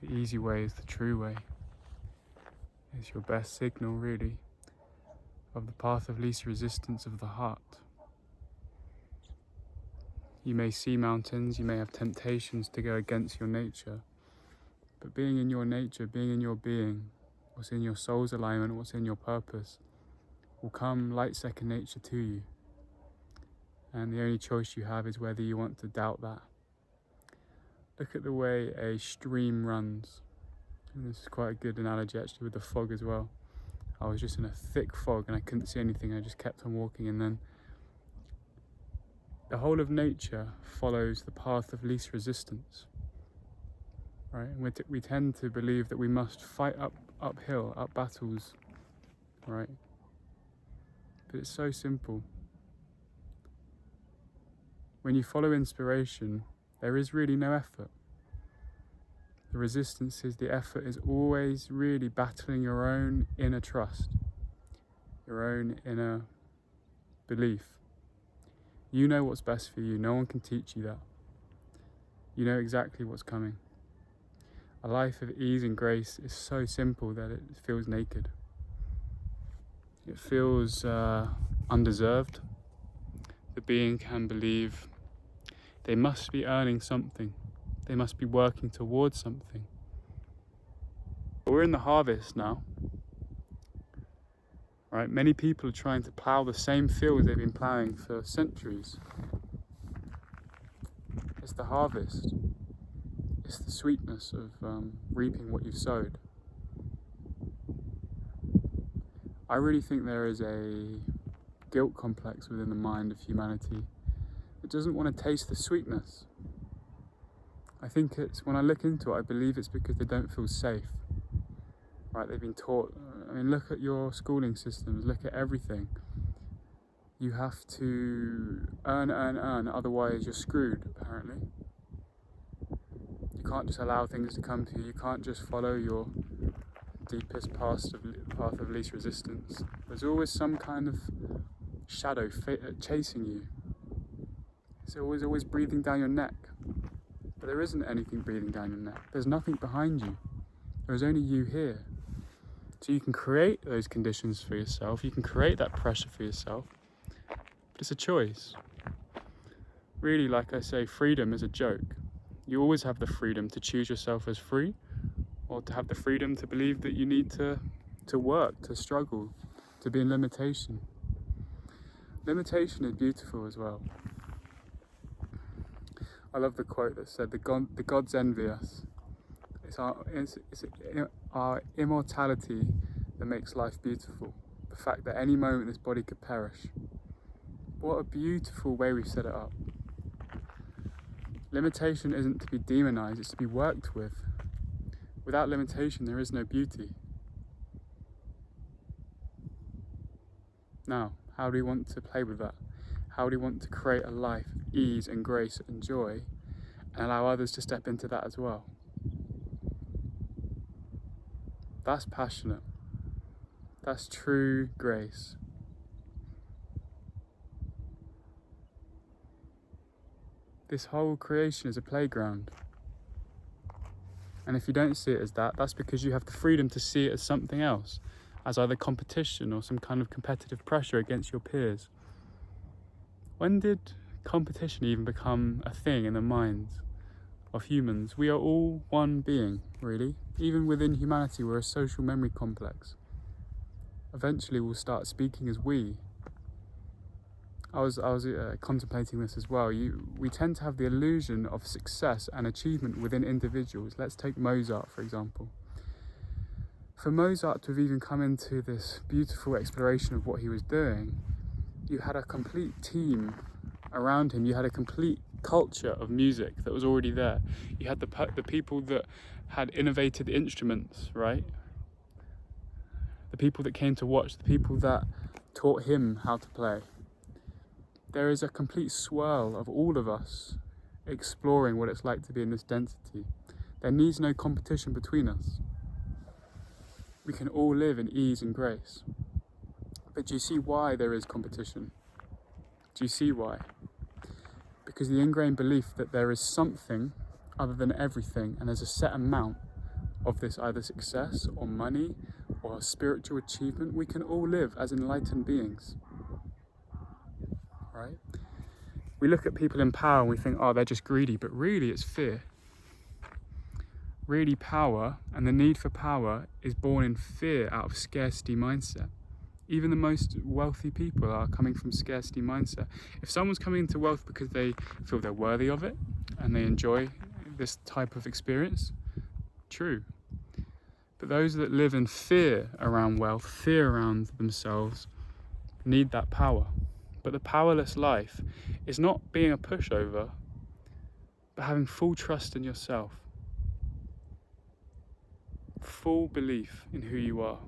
The easy way is the true way. It's your best signal, really, of the path of least resistance of the heart. You may see mountains, you may have temptations to go against your nature, but being in your nature, being in your being, what's in your soul's alignment, what's in your purpose, will come like second nature to you. And the only choice you have is whether you want to doubt that. Look at the way a stream runs. And this is quite a good analogy actually with the fog as well. I was just in a thick fog and I couldn't see anything. I just kept on walking, and then the whole of nature follows the path of least resistance. Right? And we tend to believe that we must fight uphill, up battles, right? But it's so simple. When you follow inspiration, there is really no effort. The resistance is, the effort is always really battling your own inner trust, your own inner belief. You know what's best for you. No one can teach you that. You know exactly what's coming. A life of ease and grace is so simple that it feels naked. It feels undeserved. The being can believe they must be earning something. They must be working towards something. But we're in the harvest now. Right? Many people are trying to plough the same fields they've been ploughing for centuries. It's the harvest. It's the sweetness of reaping what you've sowed. I really think there is a guilt complex within the mind of humanity that doesn't want to taste the sweetness. I think it's, when I look into it, I believe it's because they don't feel safe. Right? They've been taught, I mean, look at your schooling systems, look at everything. You have to earn, otherwise you're screwed, apparently. You can't just allow things to come to you. You can't just follow your deepest path of least resistance. There's always some kind of shadow chasing you. It's always breathing down your neck. But there isn't anything breathing down your neck. There's nothing behind you. There's only you here. So you can create those conditions for yourself. You can create that pressure for yourself. But it's a choice. Really, like I say, freedom is a joke. You always have the freedom to choose yourself as free, or to have the freedom to believe that you need to work, to struggle, to be in limitation. Limitation is beautiful as well. I love the quote that said, the gods envy us. It's our immortality that makes life beautiful. The fact that any moment this body could perish. What a beautiful way we've set it up. Limitation isn't to be demonized, it's to be worked with. Without limitation, there is no beauty. Now, how do we want to play with that? How do we want to create a life of ease and grace and joy, and allow others to step into that as well? That's passionate. That's true grace. This whole creation is a playground. And if you don't see it as that, that's because you have the freedom to see it as something else, as either competition or some kind of competitive pressure against your peers. When did competition even become a thing in the minds of humans? We are all one being, really. Even within humanity, we're a social memory complex. Eventually, we'll start speaking as we. I was contemplating this as well. We tend to have the illusion of success and achievement within individuals. Let's take Mozart, for example. For Mozart to have even come into this beautiful exploration of what he was doing, you had a complete team around him. You had a complete culture of music that was already there. You had the people that had innovated instruments, right? The people that came to watch, the people that taught him how to play. There is a complete swirl of all of us exploring what it's like to be in this density. There needs no competition between us. We can all live in ease and grace. But do you see why there is competition? Do you see why? Because the ingrained belief that there is something other than everything, and there's a set amount of this either success or money or spiritual achievement, we can all live as enlightened beings, right? We look at people in power and we think, oh, they're just greedy, but really it's fear. Really, power and the need for power is born in fear out of scarcity mindset. Even the most wealthy people are coming from scarcity mindset. If someone's coming into wealth because they feel they're worthy of it and they enjoy this type of experience, true. But those that live in fear around wealth, fear around themselves, need that power. But the powerless life is not being a pushover, but having full trust in yourself. Full belief in who you are.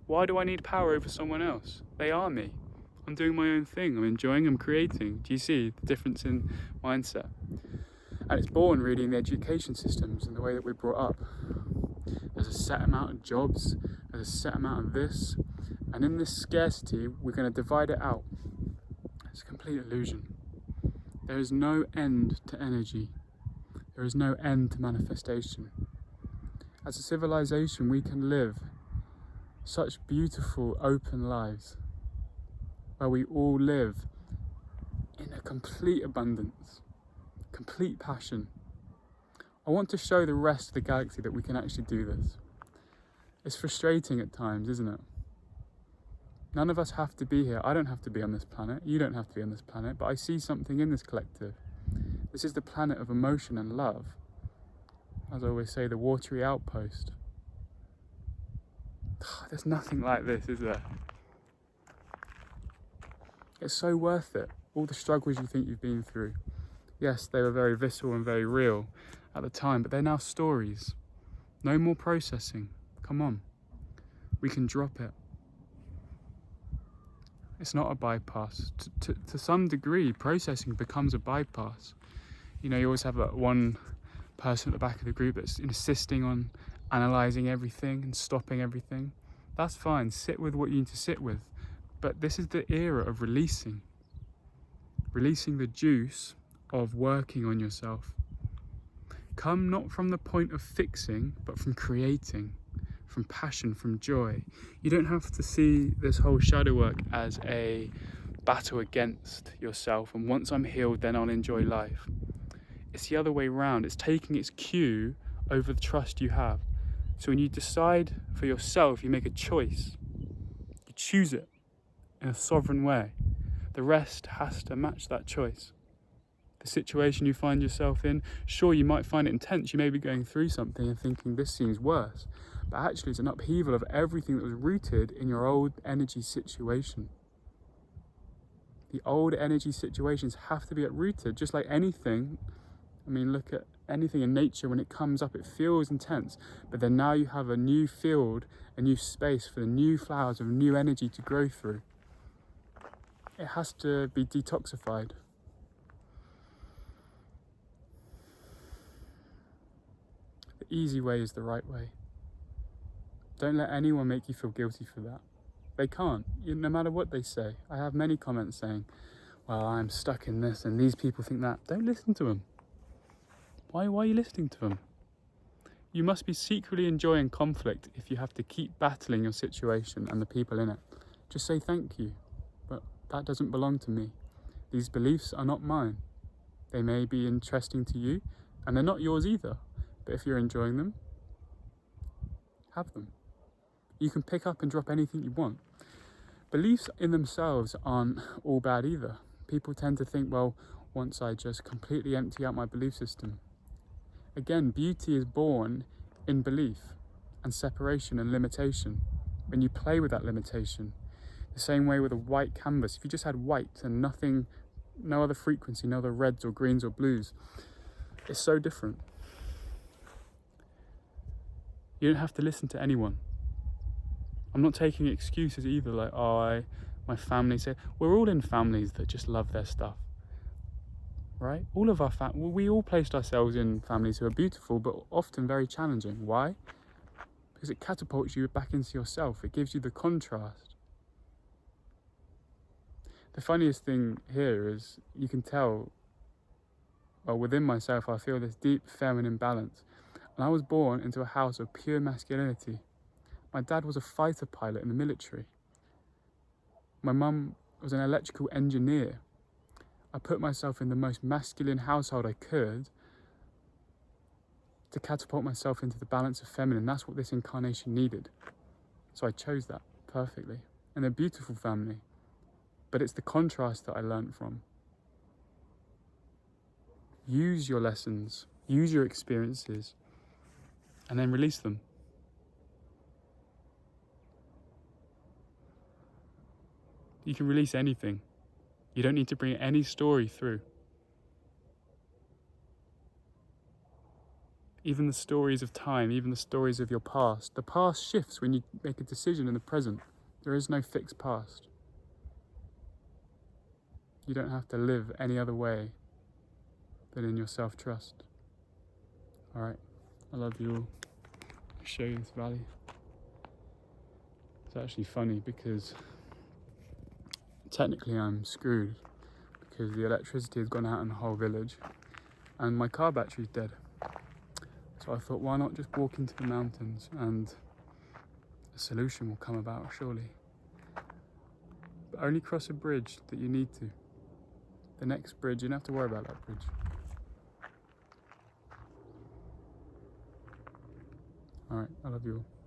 Why do I need power over someone else? They are me. I'm doing my own thing. I'm enjoying, I'm creating. Do you see the difference in mindset? And it's born really in the education systems and the way that we're brought up. There's a set amount of jobs, there's a set amount of this, and in this scarcity, we're going to divide it out. It's a complete illusion. There is no end to energy. There is no end to manifestation. As a civilization, we can live such beautiful, open lives where we all live in a complete abundance, complete passion. I want to show the rest of the galaxy that we can actually do this. It's frustrating at times, isn't it? None of us have to be here. I don't have to be on this planet. You don't have to be on this planet, but I see something in this collective. This is the planet of emotion and love. As I always say, the watery outpost. There's nothing like this, is there? It's so worth it. All the struggles you think you've been through. Yes, they were very visceral and very real at the time, but they're now stories. No more processing. Come on. We can drop it. It's not a bypass. To some degree, processing becomes a bypass. You know, you always have that one person at the back of the group that's insisting on analysing everything and stopping everything. That's fine. Sit with what you need to sit with. But this is the era of releasing. Releasing the juice of working on yourself. Come not from the point of fixing, but from creating, from passion, from joy. You don't have to see this whole shadow work as a battle against yourself, and once I'm healed, then I'll enjoy life. It's the other way around. It's taking its cue over the trust you have. So when you decide for yourself, you make a choice. You choose it in a sovereign way. The rest has to match that choice. The situation you find yourself in, sure, you might find it intense. You may be going through something and thinking this seems worse. But actually, it's an upheaval of everything that was rooted in your old energy situation. The old energy situations have to be uprooted, just like anything. I mean, look at anything in nature. When it comes up, it feels intense. But then now you have a new field, a new space for the new flowers of new energy to grow through. It has to be detoxified. The easy way is the right way. Don't let anyone make you feel guilty for that. They can't, no matter what they say. I have many comments saying, well, I'm stuck in this and these people think that. Don't listen to them. Why are you listening to them? You must be secretly enjoying conflict if you have to keep battling your situation and the people in it. Just say thank you, but that doesn't belong to me. These beliefs are not mine. They may be interesting to you, and they're not yours either. But if you're enjoying them, have them. You can pick up and drop anything you want. Beliefs in themselves aren't all bad either. People tend to think, well, once I just completely empty out my belief system. Again, beauty is born in belief and separation and limitation. When you play with that limitation, the same way with a white canvas, if you just had white and nothing, no other frequency, no other reds or greens or blues, it's so different. You don't have to listen to anyone. I'm not taking excuses either, like, my family say, we're all in families that just love their stuff, right? All of our we all placed ourselves in families who are beautiful, but often very challenging. Why? Because it catapults you back into yourself. It gives you the contrast. The funniest thing here is you can tell, well, within myself, I feel this deep feminine balance. And I was born into a house of pure masculinity. My dad was a fighter pilot in the military. My mum was an electrical engineer. I put myself in the most masculine household I could to catapult myself into the balance of feminine. That's what this incarnation needed. So I chose that perfectly. And they're a beautiful family. But it's the contrast that I learned from. Use your lessons, use your experiences, and then release them. You can release anything. You don't need to bring any story through. Even the stories of time, even the stories of your past. The past shifts when you make a decision in the present. There is no fixed past. You don't have to live any other way than in your self-trust. Alright, I love you all. I'll show you this valley. It's actually funny because technically I'm screwed because the electricity has gone out in the whole village and my car battery's dead. So I thought, why not just walk into the mountains and a solution will come about, surely. But only cross a bridge that you need to. The next bridge, you don't have to worry about that bridge. Alright, I love you all.